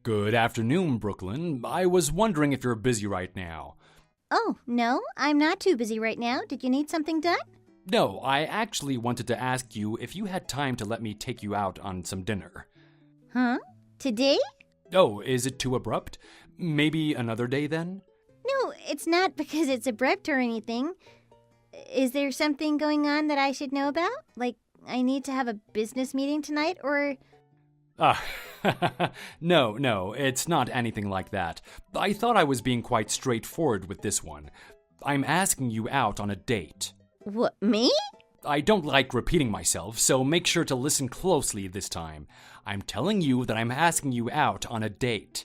Good afternoon, Brooklyn. I was wondering if you're busy right now. Oh, no, I'm not too busy right now. Did you need something done? No, I actually wanted to ask you if you had time to let me take you out on some dinner. Huh? Today? Oh, is it too abrupt? Maybe another day then? No, it's not because it's abrupt or anything. Is there something going on that I should know about? Like, I need to have a business meeting tonight, or... No, it's not anything like that. I thought I was being quite straightforward with this one. I'm asking you out on a date. What, me? I don't like repeating myself, so make sure to listen closely this time. I'm telling you that I'm asking you out on a date.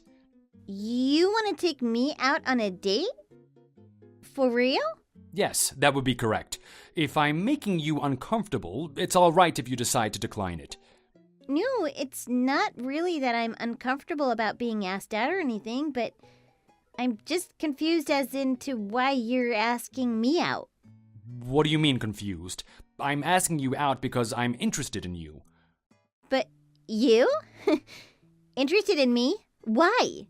You want to take me out on a date? For real? Yes, that would be correct. If I'm making you uncomfortable, it's all right if you decide to decline it. No, it's not really that I'm uncomfortable about being asked out or anything, but I'm just confused as into why you're asking me out. What do you mean confused? I'm asking you out because I'm interested in you. But you? Interested in me? Why?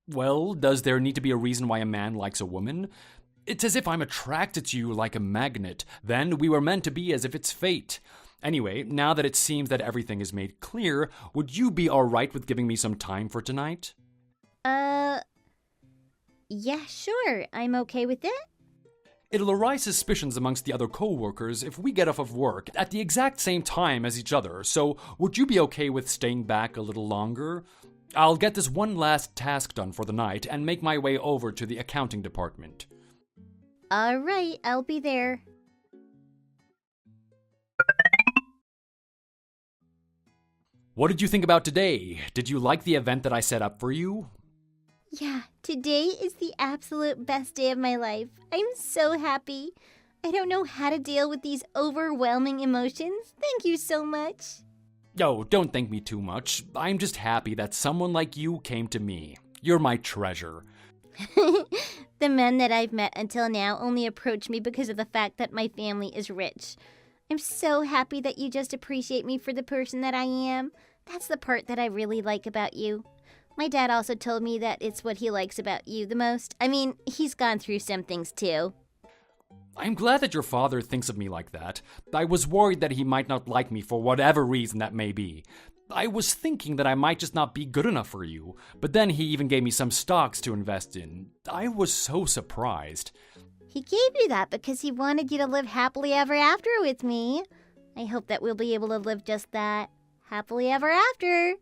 Well, does there need to be a reason why a man likes a woman? It's as if I'm attracted to you like a magnet. Then we were meant to be as if it's fate. Anyway, now that it seems that everything is made clear, would you be alright with giving me some time for tonight? Yeah, sure. I'm okay with it. It'll arise suspicions amongst the other co-workers if we get off of work at the exact same time as each other, so would you be okay with staying back a little longer? I'll get this one last task done for the night and make my way over to the accounting department. All right, I'll be there. What did you think about today? Did you like the event that I set up for you? Yeah, today is the absolute best day of my life. I'm so happy. I don't know how to deal with these overwhelming emotions. Thank you so much. Oh, don't thank me too much. I'm just happy that someone like you came to me. You're my treasure. The men that I've met until now only approach me because of the fact that my family is rich. I'm so happy that you just appreciate me for the person that I am. That's the part that I really like about you. My dad also told me that it's what he likes about you the most. I mean, he's gone through some things too. I'm glad that your father thinks of me like that. I was worried that he might not like me for whatever reason that may be. I was thinking that I might just not be good enough for you, but then he even gave me some stocks to invest in. I was so surprised. He gave you that because he wanted you to live happily ever after with me. I hope that we'll be able to live just that. Happily ever after.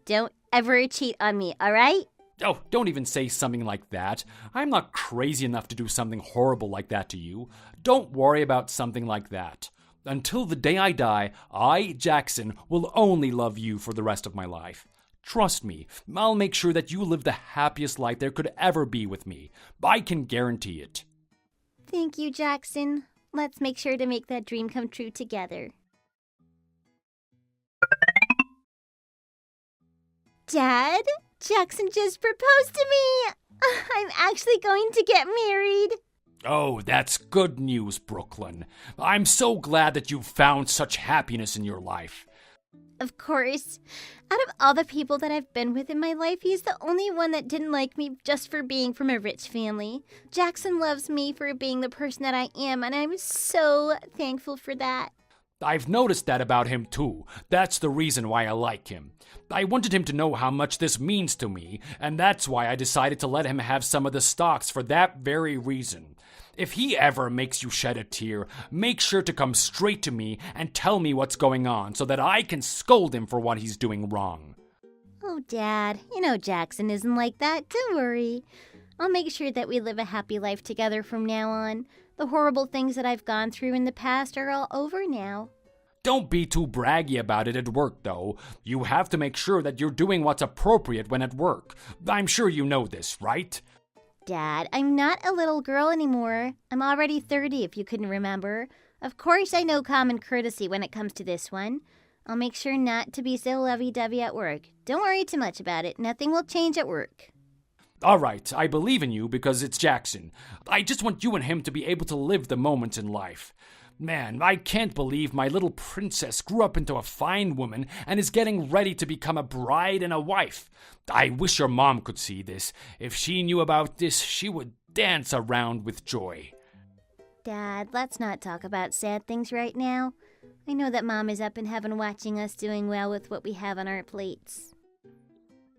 Don't ever cheat on me, all right? Oh, don't even say something like that. I'm not crazy enough to do something horrible like that to you. Don't worry about something like that. Until the day I die, I, Jackson, will only love you for the rest of my life. Trust me, I'll make sure that you live the happiest life there could ever be with me. I can guarantee it. Thank you, Jackson. Let's make sure to make that dream come true together. Dad, Jackson just proposed to me. I'm actually going to get married. Oh, that's good news, Brooklyn. I'm so glad that you've found such happiness in your life. Of course. Out of all the people that I've been with in my life, he's the only one that didn't like me just for being from a rich family. Jackson loves me for being the person that I am, and I'm so thankful for that. I've noticed that about him too. That's the reason why I like him. I wanted him to know how much this means to me, and that's why I decided to let him have some of the stocks for that very reason. If he ever makes you shed a tear, make sure to come straight to me and tell me what's going on so that I can scold him for what he's doing wrong. Oh, Dad, you know Jackson isn't like that. Don't worry. I'll make sure that we live a happy life together from now on. The horrible things that I've gone through in the past are all over now. Don't be too braggy about it at work, though. You have to make sure that you're doing what's appropriate when at work. I'm sure you know this, right? Dad, I'm not a little girl anymore. I'm already 30, if you couldn't remember. Of course I know common courtesy when it comes to this one. I'll make sure not to be so lovey-dovey at work. Don't worry too much about it. Nothing will change at work. All right, I believe in you because it's Jackson. I just want you and him to be able to live the moments in life. Man, I can't believe my little princess grew up into a fine woman and is getting ready to become a bride and a wife. I wish your mom could see this. If she knew about this, she would dance around with joy. Dad, let's not talk about sad things right now. I know that Mom is up in heaven watching us doing well with what we have on our plates.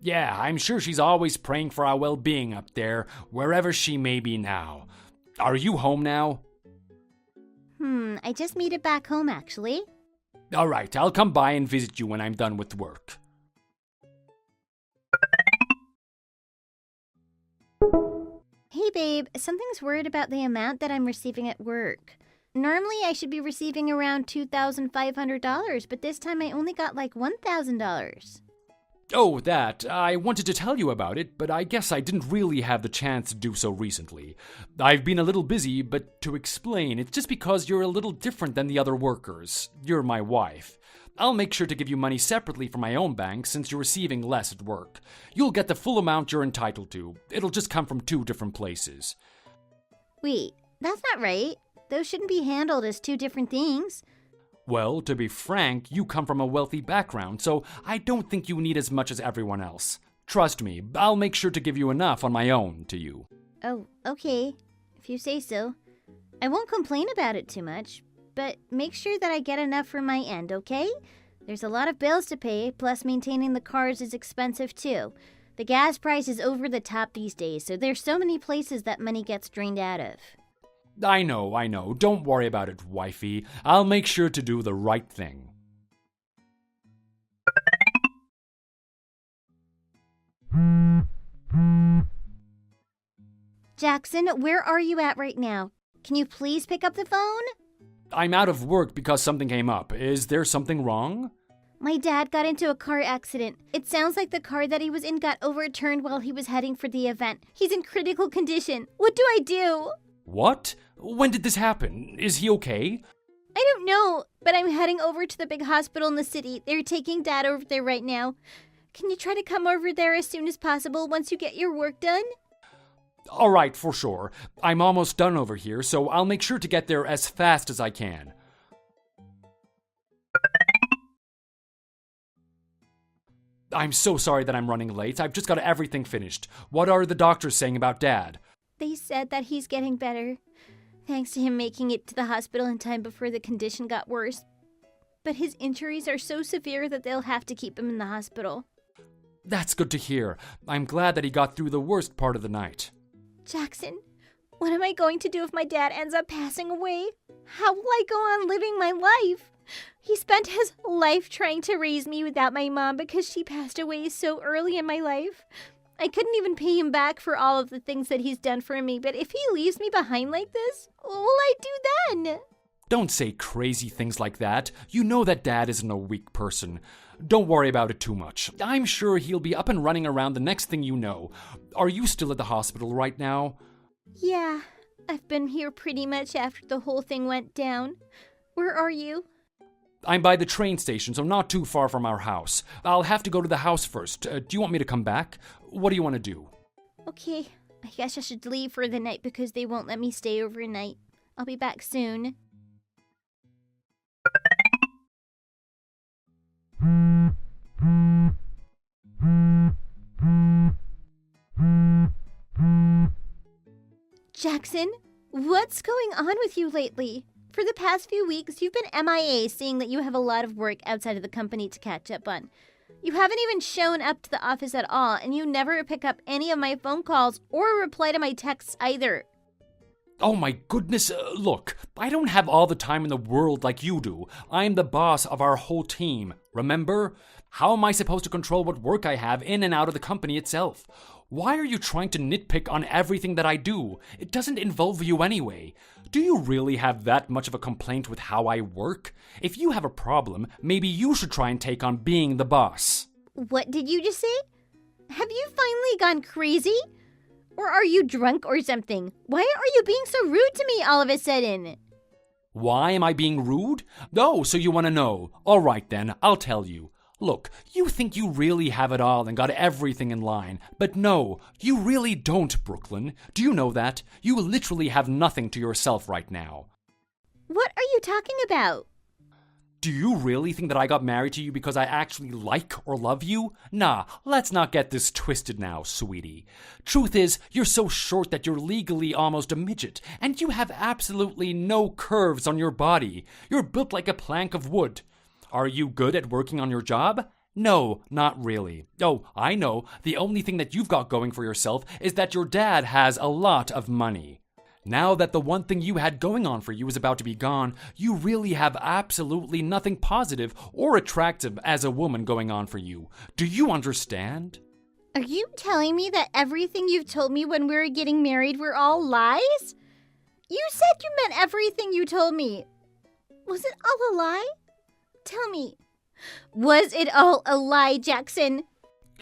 Yeah, I'm sure she's always praying for our well-being up there, wherever she may be now. Are you home now? I just made it back home, actually. All right, I'll come by and visit you when I'm done with work. Hey, babe, something's weird about the amount that I'm receiving at work. Normally, I should be receiving around $2,500, but this time I only got like $1,000. Oh, that. I wanted to tell you about it, but I guess I didn't really have the chance to do so recently. I've been a little busy, but to explain, it's just because you're a little different than the other workers. You're my wife. I'll make sure to give you money separately from my own bank since you're receiving less at work. You'll get the full amount you're entitled to. It'll just come from 2 different places. Wait, that's not right. Those shouldn't be handled as 2 different things. Well, to be frank, you come from a wealthy background, so I don't think you need as much as everyone else. Trust me, I'll make sure to give you enough on my own to you. Oh, okay. If you say so. I won't complain about it too much, but make sure that I get enough from my end, okay? There's a lot of bills to pay, plus maintaining the cars is expensive too. The gas price is over the top these days, so there's so many places that money gets drained out of. I know. Don't worry about it, wifey. I'll make sure to do the right thing. Jackson, where are you at right now? Can you please pick up the phone? I'm out of work because something came up. Is there something wrong? My dad got into a car accident. It sounds like the car that he was in got overturned while he was heading for the event. He's in critical condition. What do I do? What? When did this happen? Is he okay? I don't know, but I'm heading over to the big hospital in the city. They're taking Dad over there right now. Can you try to come over there as soon as possible once you get your work done? All right, for sure. I'm almost done over here, so I'll make sure to get there as fast as I can. I'm so sorry that I'm running late. I've just got everything finished. What are the doctors saying about Dad? They said that he's getting better, thanks to him making it to the hospital in time before the condition got worse. But his injuries are so severe that they'll have to keep him in the hospital. That's good to hear. I'm glad that he got through the worst part of the night. Jackson, what am I going to do if my dad ends up passing away? How will I go on living my life? He spent his life trying to raise me without my mom because she passed away so early in my life. I couldn't even pay him back for all of the things that he's done for me, but if he leaves me behind like this, what will I do then? Don't say crazy things like that. You know that Dad isn't a weak person. Don't worry about it too much. I'm sure he'll be up and running around the next thing you know. Are you still at the hospital right now? Yeah, I've been here pretty much after the whole thing went down. Where are you? I'm by the train station, so not too far from our house. I'll have to go to the house first. Do you want me to come back? What do you want to do? Okay, I guess I should leave for the night because they won't let me stay overnight. I'll be back soon. Jackson, what's going on with you lately? For the past few weeks, you've been MIA, seeing that you have a lot of work outside of the company to catch up on. You haven't even shown up to the office at all, and you never pick up any of my phone calls or reply to my texts either. Oh my goodness, look, I don't have all the time in the world like you do. I'm the boss of our whole team, remember? How am I supposed to control what work I have in and out of the company itself? Why are you trying to nitpick on everything that I do? It doesn't involve you anyway. Do you really have that much of a complaint with how I work? If you have a problem, maybe you should try and take on being the boss. What did you just say? Have you finally gone crazy? Or are you drunk or something? Why are you being so rude to me all of a sudden? Why am I being rude? Oh, so you want to know. All right then, I'll tell you. Look, you think you really have it all and got everything in line. But no, you really don't, Brooklyn. Do you know that? You literally have nothing to yourself right now. What are you talking about? Do you really think that I got married to you because I actually like or love you? Nah, let's not get this twisted now, sweetie. Truth is, you're so short that you're legally almost a midget, and you have absolutely no curves on your body. You're built like a plank of wood. Are you good at working on your job? No, not really. Oh, I know. The only thing that you've got going for yourself is that your dad has a lot of money. Now that the one thing you had going on for you is about to be gone, you really have absolutely nothing positive or attractive as a woman going on for you. Do you understand? Are you telling me that everything you've told me when we were getting married were all lies? You said you meant everything you told me. Was it all a lie? Tell me, was it all a lie, Jackson?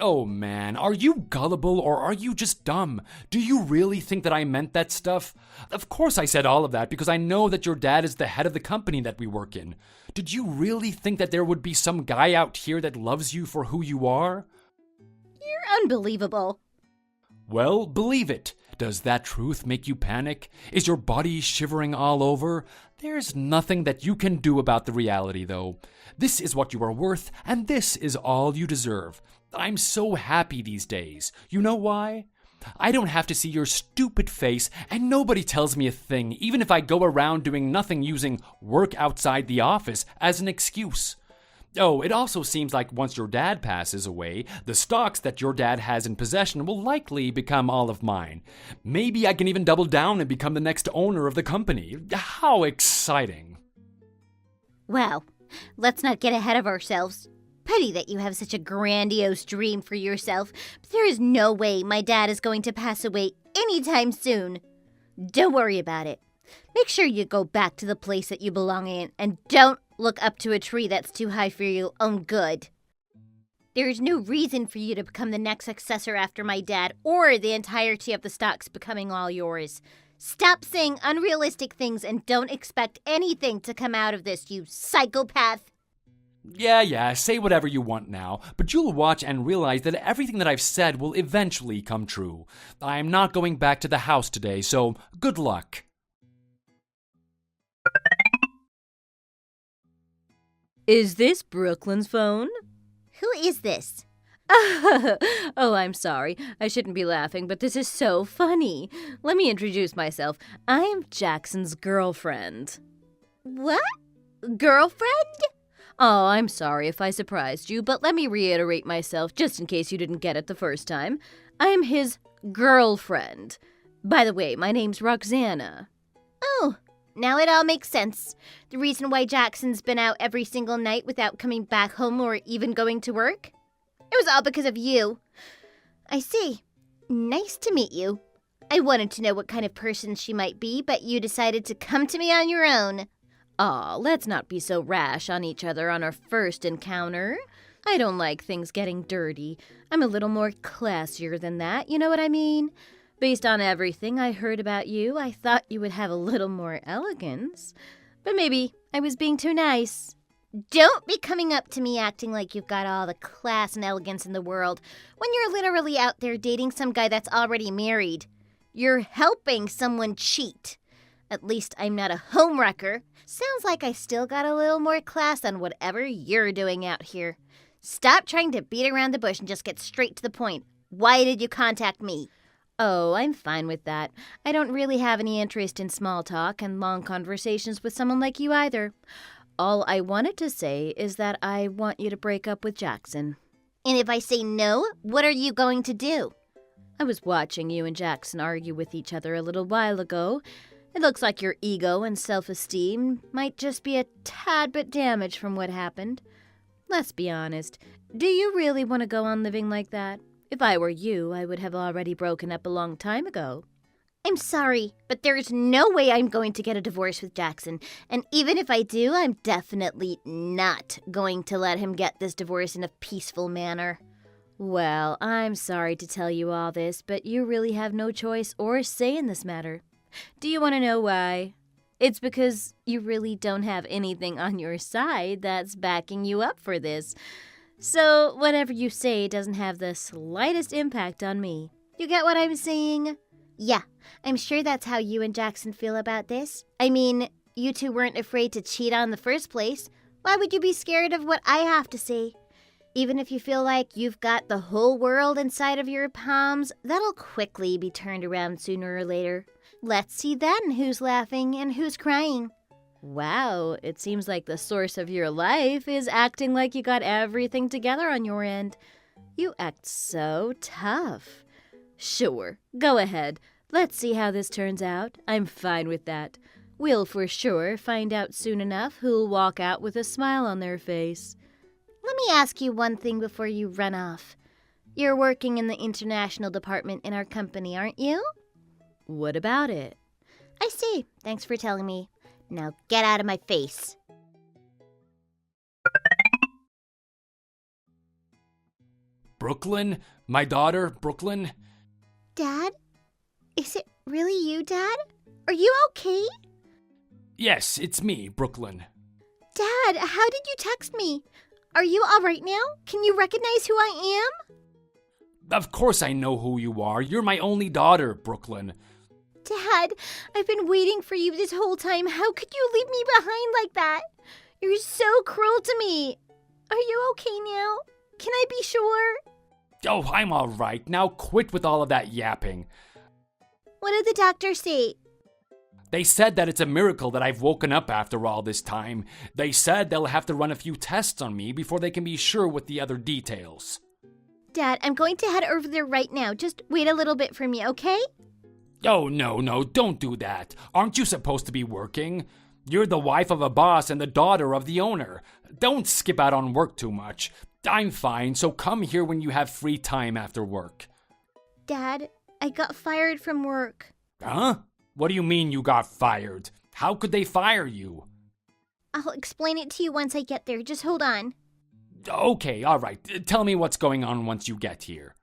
Oh man, are you gullible or are you just dumb? Do you really think that I meant that stuff? Of course I said all of that because I know that your dad is the head of the company that we work in. Did you really think that there would be some guy out here that loves you for who you are? You're unbelievable. Well, believe it. Does that truth make you panic? Is your body shivering all over? There's nothing that you can do about the reality, though. This is what you are worth, and this is all you deserve. I'm so happy these days. You know why? I don't have to see your stupid face, and nobody tells me a thing, even if I go around doing nothing using work outside the office as an excuse. Oh, it also seems like once your dad passes away, the stocks that your dad has in possession will likely become all of mine. Maybe I can even double down and become the next owner of the company. How exciting. Well, let's not get ahead of ourselves. Pity that you have such a grandiose dream for yourself, but there is no way my dad is going to pass away anytime soon. Don't worry about it. Make sure you go back to the place that you belong in, and don't look up to a tree that's too high for your own good. There is no reason for you to become the next successor after my dad, or the entirety of the stocks becoming all yours. Stop saying unrealistic things and don't expect anything to come out of this, you psychopath. Yeah, say whatever you want now, but you'll watch and realize that everything that I've said will eventually come true. I'm not going back to the house today, so good luck. Is this Brooklyn's phone? Who is this? Oh, I'm sorry. I shouldn't be laughing, but this is so funny. Let me introduce myself. I am Jackson's girlfriend. What? Girlfriend? Oh, I'm sorry if I surprised you, but let me reiterate myself just in case you didn't get it the first time. I am his girlfriend. By the way, my name's Roxana. Oh, now it all makes sense. The reason why Jackson's been out every single night without coming back home or even going to work? It was all because of you. I see. Nice to meet you. I wanted to know what kind of person she might be, but you decided to come to me on your own. Aw, let's not be so rash on each other on our first encounter. I don't like things getting dirty. I'm a little more classier than that, you know what I mean? Based on everything I heard about you, I thought you would have a little more elegance. But maybe I was being too nice. Don't be coming up to me acting like you've got all the class and elegance in the world when you're literally out there dating some guy that's already married. You're helping someone cheat. At least I'm not a homewrecker. Sounds like I still got a little more class than whatever you're doing out here. Stop trying to beat around the bush and just get straight to the point. Why did you contact me? Oh, I'm fine with that. I don't really have any interest in small talk and long conversations with someone like you either. All I wanted to say is that I want you to break up with Jackson. And if I say no, what are you going to do? I was watching you and Jackson argue with each other a little while ago. It looks like your ego and self-esteem might just be a tad bit damaged from what happened. Let's be honest. Do you really want to go on living like that? If I were you, I would have already broken up a long time ago. I'm sorry, but there is no way I'm going to get a divorce with Jackson. And even if I do, I'm definitely not going to let him get this divorce in a peaceful manner. Well, I'm sorry to tell you all this, but you really have no choice or say in this matter. Do you want to know why? It's because you really don't have anything on your side that's backing you up for this. So whatever you say doesn't have the slightest impact on me. You get what I'm saying? Yeah, I'm sure that's how you and Jackson feel about this. I mean, You two weren't afraid to cheat on in the first place. Why would you be scared of what I have to say? Even if you feel like you've got the whole world inside of your palms, that'll quickly be turned around sooner or later. Let's see then who's laughing and who's crying. Wow, it seems like the source of your life is acting like you got everything together on your end. You act so tough. Sure, go ahead. Let's see how this turns out. I'm fine with that. We'll for sure find out soon enough who'll walk out with a smile on their face. Let me ask you one thing before you run off. You're working in the international department in our company, aren't you? What about it? I see. Thanks for telling me. Now get out of my face. Brooklyn? My daughter, Brooklyn? Dad? Is it really you, Dad? Are you okay? Yes, it's me, Brooklyn. Dad, how did you text me? Are you all right now? Can you recognize who I am? Of course I know who you are. You're my only daughter, Brooklyn. Dad, I've been waiting for you this whole time. How could you leave me behind like that? You're so cruel to me. Are you okay now? Can I be sure? Oh, I'm all right. Now quit with all of that yapping. What did the doctor say? They said that it's a miracle that I've woken up after all this time. They said they'll have to run a few tests on me before they can be sure with the other details. Dad, I'm going to head over there right now. Just wait a little bit for me, okay? Oh, no, don't do that. Aren't you supposed to be working? You're the wife of a boss and the daughter of the owner. Don't skip out on work too much. I'm fine, so come here when you have free time after work. Dad, I got fired from work. Huh? What do you mean you got fired? How could they fire you? I'll explain it to you once I get there. Just hold on. Okay, all right. Tell me what's going on once you get here.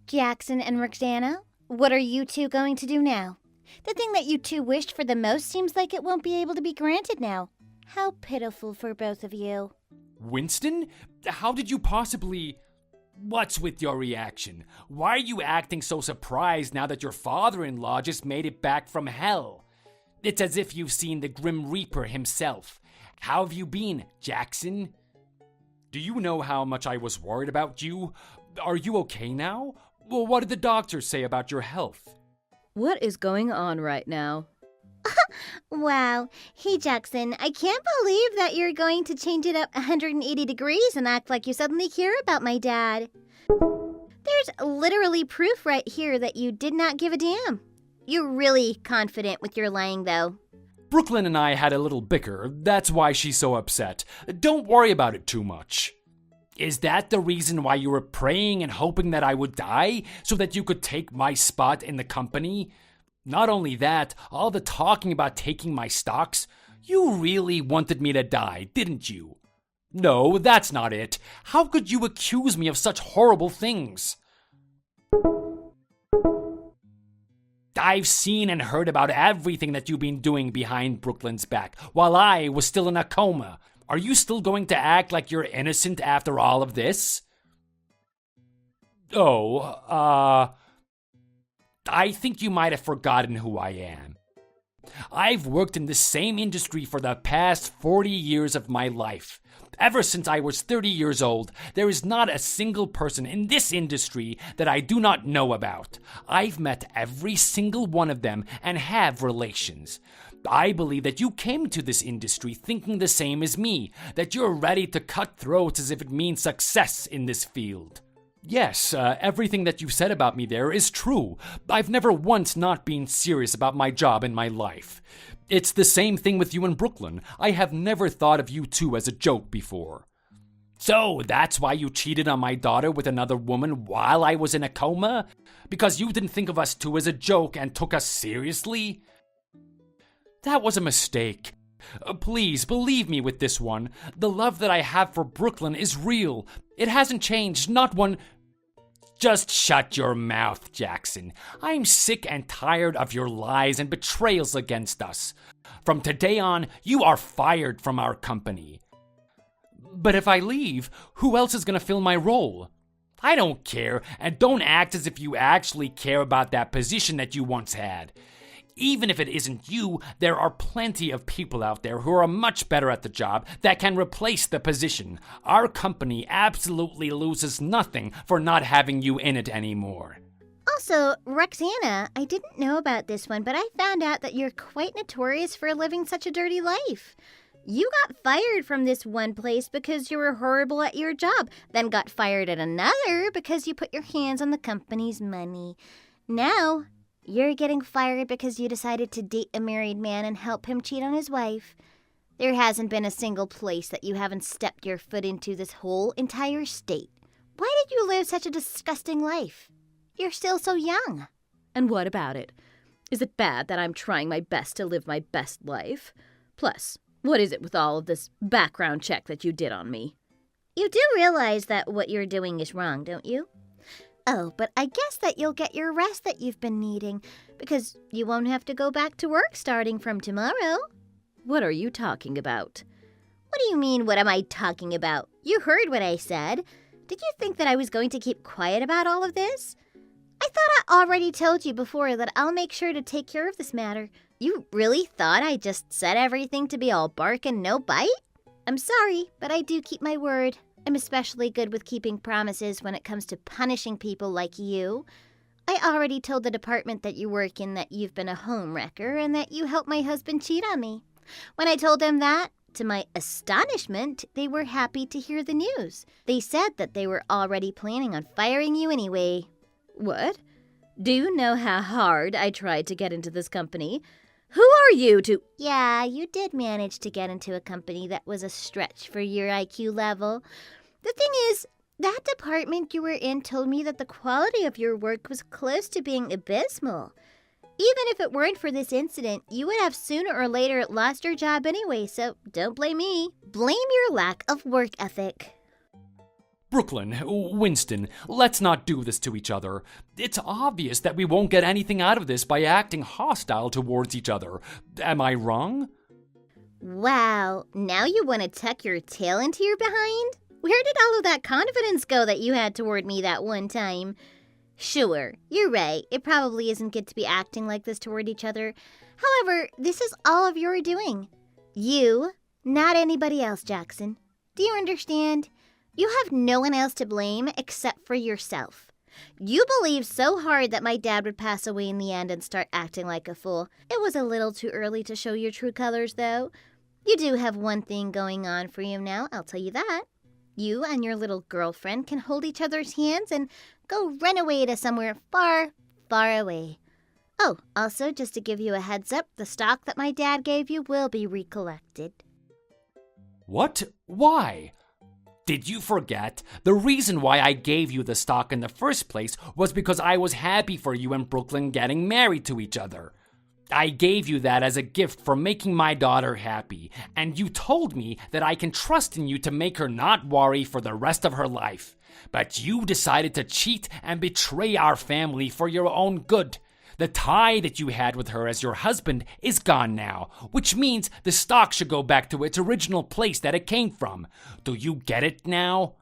Jackson and Roxana, what are you two going to do now? The thing that you two wished for the most seems like it won't be able to be granted now. How pitiful for both of you. Winston? How did you possibly... What's with your reaction? Why are you acting so surprised now that your father-in-law just made it back from hell? It's as if you've seen the Grim Reaper himself. How have you been, Jackson? Do you know how much I was worried about you? Are you okay now? Well, what did the doctors say about your health? What is going on right now? Wow. Hey, Jackson, I can't believe that you're going to change it up 180 degrees and act like you suddenly care about my dad. There's literally proof right here that you did not give a damn. You're really confident with your lying, though. Brooklyn and I had a little bicker. That's why she's so upset. Don't worry about it too much. Is that the reason why you were praying and hoping that I would die, so that you could take my spot in the company? Not only that, all the talking about taking my stocks, you really wanted me to die, didn't you? No, that's not it. How could you accuse me of such horrible things? I've seen and heard about everything that you've been doing behind Brooklyn's back, while I was still in a coma. Are you still going to act like you're innocent after all of this? I think you might have forgotten who I am. I've worked in the same industry for the past 40 years of my life. Ever since I was 30 years old, there is not a single person in this industry that I do not know about. I've met every single one of them and have relations. I believe that you came to this industry thinking the same as me, that you're ready to cut throats as if it means success in this field. Yes, everything that you said about me there is true. I've never once not been serious about my job in my life. It's the same thing with you in Brooklyn. I have never thought of you two as a joke before. So that's why you cheated on my daughter with another woman while I was in a coma? Because you didn't think of us two as a joke and took us seriously? That was a mistake. Please, believe me with this one. The love that I have for Brooklyn is real. It hasn't changed, not one... Just shut your mouth, Jackson. I'm sick and tired of your lies and betrayals against us. From today on, you are fired from our company. But if I leave, who else is going to fill my role? I don't care, and don't act as if you actually care about that position that you once had. Even if it isn't you, there are plenty of people out there who are much better at the job that can replace the position. Our company absolutely loses nothing for not having you in it anymore. Also, Roxana, I didn't know about this one, but I found out that you're quite notorious for living such a dirty life. You got fired from this one place because you were horrible at your job, then got fired at another because you put your hands on the company's money. Now, you're getting fired because you decided to date a married man and help him cheat on his wife. There hasn't been a single place that you haven't stepped your foot into this whole entire state. Why did you live such a disgusting life? You're still so young. And what about it? Is it bad that I'm trying my best to live my best life? Plus, what is it with all of this background check that you did on me? You do realize that what you're doing is wrong, don't you? Oh, but I guess that you'll get your rest that you've been needing, because you won't have to go back to work starting from tomorrow. What are you talking about? What do you mean, what am I talking about? You heard what I said. Did you think that I was going to keep quiet about all of this? I thought I already told you before that I'll make sure to take care of this matter. You really thought I just said everything to be all bark and no bite? I'm sorry, but I do keep my word. I'm especially good with keeping promises when it comes to punishing people like you. I already told the department that you work in that you've been a home wrecker and that you helped my husband cheat on me. When I told them that, to my astonishment, they were happy to hear the news. They said that they were already planning on firing you anyway. What? Do you know how hard I tried to get into this company? Who are you to— Yeah, you did manage to get into a company that was a stretch for your IQ level. The thing is, that department you were in told me that the quality of your work was close to being abysmal. Even if it weren't for this incident, you would have sooner or later lost your job anyway, so don't blame me. Blame your lack of work ethic. Brooklyn, Winston, let's not do this to each other. It's obvious that we won't get anything out of this by acting hostile towards each other. Am I wrong? Wow, now you want to tuck your tail into your behind? Where did all of that confidence go that you had toward me that one time? Sure, you're right. It probably isn't good to be acting like this toward each other. However, this is all of your doing. You, not anybody else, Jackson. Do you understand? You have no one else to blame except for yourself. You believed so hard that my dad would pass away in the end and start acting like a fool. It was a little too early to show your true colors, though. You do have one thing going on for you now, I'll tell you that. You and your little girlfriend can hold each other's hands and go run away to somewhere far, far away. Oh, also, just to give you a heads up, the stock that my dad gave you will be recollected. What? Why? Did you forget? The reason why I gave you the stock in the first place was because I was happy for you and Brooklyn getting married to each other. I gave you that as a gift for making my daughter happy, and you told me that I can trust in you to make her not worry for the rest of her life. But you decided to cheat and betray our family for your own good. The tie that you had with her as your husband is gone now, which means the stock should go back to its original place that it came from. Do you get it now?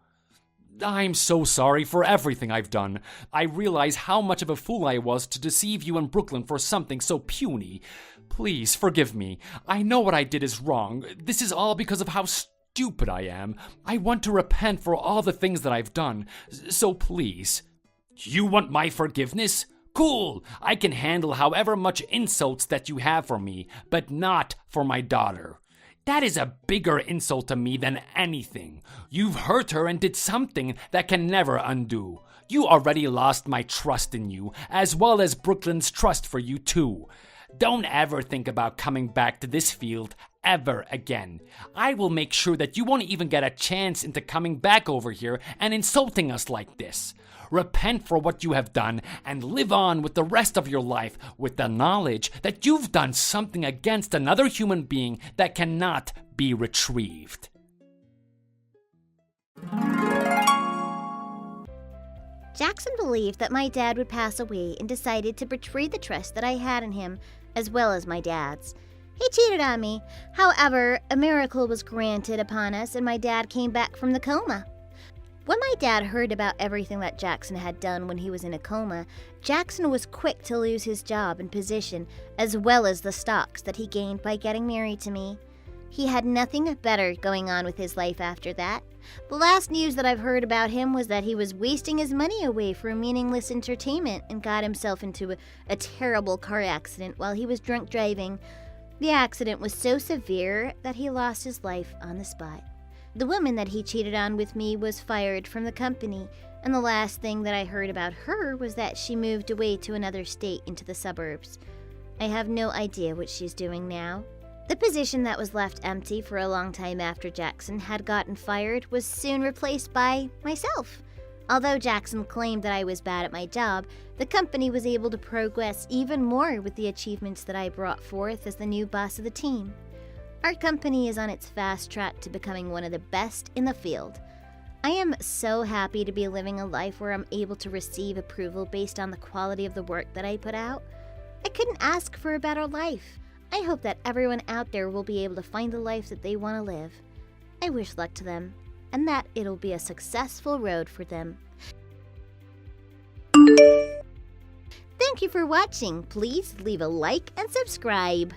I'm so sorry for everything I've done. I realize how much of a fool I was to deceive you and Brooklyn for something so puny. Please forgive me. I know what I did is wrong. This is all because of how stupid I am. I want to repent for all the things that I've done. So please. You want my forgiveness? Cool! I can handle however much insults that you have for me, but not for my daughter. That is a bigger insult to me than anything. You've hurt her and did something that can never undo. You already lost my trust in you, as well as Brooklyn's trust for you too. Don't ever think about coming back to this field ever again. I will make sure that you won't even get a chance into coming back over here and insulting us like this. Repent for what you have done and live on with the rest of your life with the knowledge that you've done something against another human being that cannot be retrieved. Jackson believed that my dad would pass away and decided to betray the trust that I had in him, as well as my dad's. He cheated on me. However, a miracle was granted upon us and my dad came back from the coma. When my dad heard about everything that Jackson had done when he was in a coma, Jackson was quick to lose his job and position, as well as the stocks that he gained by getting married to me. He had nothing better going on with his life after that. The last news that I've heard about him was that he was wasting his money away for meaningless entertainment and got himself into a terrible car accident while he was drunk driving. The accident was so severe that he lost his life on the spot. The woman that he cheated on with me was fired from the company, and the last thing that I heard about her was that she moved away to another state into the suburbs. I have no idea what she's doing now. The position that was left empty for a long time after Jackson had gotten fired was soon replaced by myself. Although Jackson claimed that I was bad at my job, the company was able to progress even more with the achievements that I brought forth as the new boss of the team. Our company is on its fast track to becoming one of the best in the field. I am so happy to be living a life where I'm able to receive approval based on the quality of the work that I put out. I couldn't ask for a better life. I hope that everyone out there will be able to find the life that they want to live. I wish luck to them, and that it'll be a successful road for them. Thank you for watching. Please leave a like and subscribe.